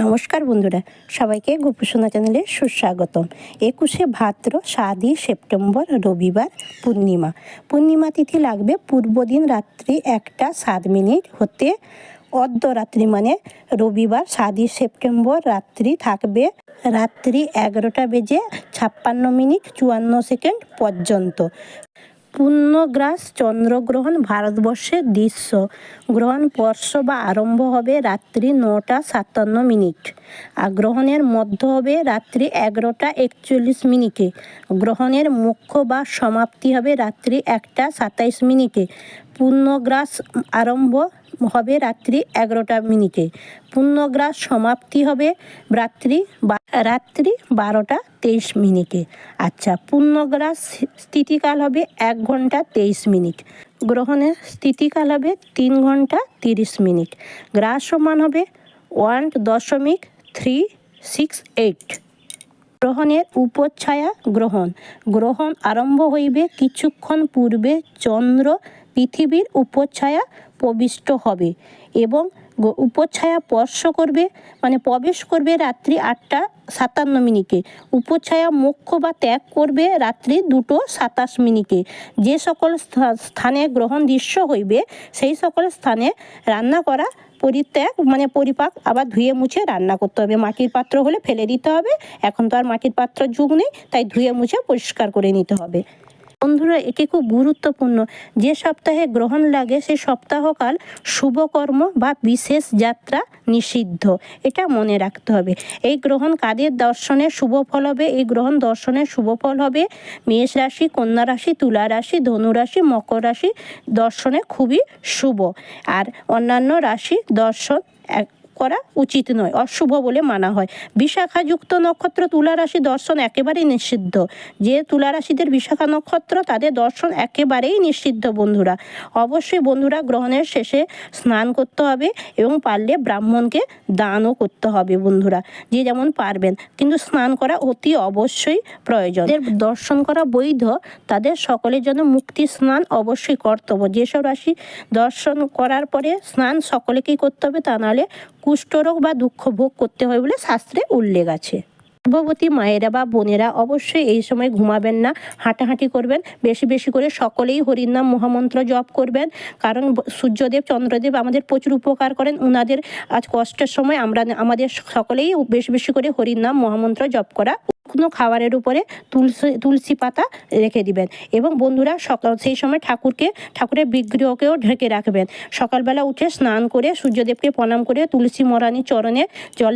নমস্কার বন্ধুরা, সবাইকে গোপুসোনা চ্যানেলে সুস্বাগতম। 21শে ভাদ্র 7ই সেপ্টেম্বর রবিবার পূর্ণিমা তিথি লাগবে পূর্বদিন রাত্রি 1টা 7 মিনিট হতে অর্ধরাত্রি মানে রবিবার 7ই সেপ্টেম্বর রাত্রি থাকবে রাত্রি 11টা বেজে 56 মিনিট 54 সেকেন্ড পর্যন্ত। পূর্ণগ্রাস চন্দ্রগ্রহণ ভারতবর্ষের দৃশ্য। গ্রহণ স্পর্শ বা আরম্ভ হবে রাত্রি 9টা 57 মিনিট আর গ্রহণের মধ্য হবে রাত্রি 11টা 41 মিনিটে। গ্রহণের মুখ্য বা সমাপ্তি হবে রাত্রি 1টা 27 মিনিটে। পূর্ণগ্রাস আরম্ভ হবে রাত্রি 11টা মিনিটে। পূর্ণগ্রাস সমাপ্তি হবে রাত্রি 12টা 23 মিনিটে। আচ্ছা, পূর্ণগ্রাস স্থিতিকাল হবে 1 ঘন্টা 23 মিনিট। গ্রহণের স্থিতিকাল হবে 3 ঘন্টা 30 মিনিট। গ্রাস সমান হবে 1.368। গ্রহণের উপচ্ছায়া গ্রহণ আরম্ভ হইবে কিছুক্ষণ পূর্বে চন্দ্র পৃথিবীর উপচ্ছায়া প্রবিষ্ট হবে এবং উপচ্ছায়া প্রবেশ করবে রাত্রি 8টা 57 মিনিটে। উপচ্ছায়া মোক্ষ বা ত্যাগ করবে রাত্রি 2টো 27 মিনিটে। যে সকল স্থানে গ্রহণ দৃশ্য হইবে সেই সকল স্থানে রান্না করা পরিপাক আবার ধুয়ে মুছে রান্না করতে হবে। মাটির পাত্র হলে ফেলে দিতে হবে, এখন তো আর মাটির পাত্র যুগ নেই, তাই ধুয়ে মুছে পরিষ্কার করে নিতে হবে। বন্ধুরা, এটি খুব গুরুত্বপূর্ণ। যে সপ্তাহে গ্রহণ লাগে সে সপ্তাহকাল শুভকর্ম বা বিশেষ যাত্রা নিষিদ্ধ, এটা মনে রাখতে হবে। এই গ্রহণ কাদের দর্শনের শুভ ফল হবে? এই গ্রহণ দর্শনের শুভ ফল হবে মেষ রাশি, কন্যা রাশি, তুলা রাশি, ধনু রাশি, মকর রাশি দর্শনে খুবই শুভ। আর অন্যান্য রাশি দর্শন করা উচিত নয়, অশুভ বলে মানা হয়। বিশাখাযুক্ত নক্ষত্র তুলা রাশি দর্শন একেবারেই নিষিদ্ধ। যে তুলা রাশিদের বিশাখা নক্ষত্র তাদের দর্শন একেবারেই নিষিদ্ধ। বন্ধুরা, অবশ্যই বন্ধুরা গ্রহণের শেষে স্নান করতে হবে এবং পারলে ব্রাহ্মণকে দানও করতে হবে। বন্ধুরা, যে যেমন পারবেন, কিন্তু স্নান করা অতি অবশ্যই প্রয়োজন। যাদের দর্শন করা বৈধ তাদের সকলের জন্য মুক্তি স্নান অবশ্যই কর্তব্য। যেসব রাশি দর্শন করার পরে স্নান সকলেকেই করতে হবে, তা নাহলে কুষ্ঠরোগ বা দুঃখ ভোগ করতে হয় বলে শাস্ত্রে উল্লেখ আছে। গর্ভবতী মায়েরা বা বোনেরা অবশ্যই এই সময় ঘুমাবেন না, হাঁটাহাঁটি করবেন। বেশি বেশি করে সকলেই হরিনাম মহামন্ত্র জপ করবেন, কারণ সূর্যদেব চন্দ্রদেব আমাদের প্রচুর উপকার করেন। ওনাদের আজ কষ্টের সময় আমাদের সকলেই বেশি বেশি করে হরিনাম মহামন্ত্র জপ করা। কোনো খাবারের উপরে তুলসী পাতা রেখে দিবেন এবং বন্ধুরা সেই সময় ঠাকুরের বিগ্রহকেও ঢেকে রাখবেন। সকালবেলা উঠে স্নান করে সূর্যদেবকে প্রণাম করে তুলসী মহারানীর চরণে জল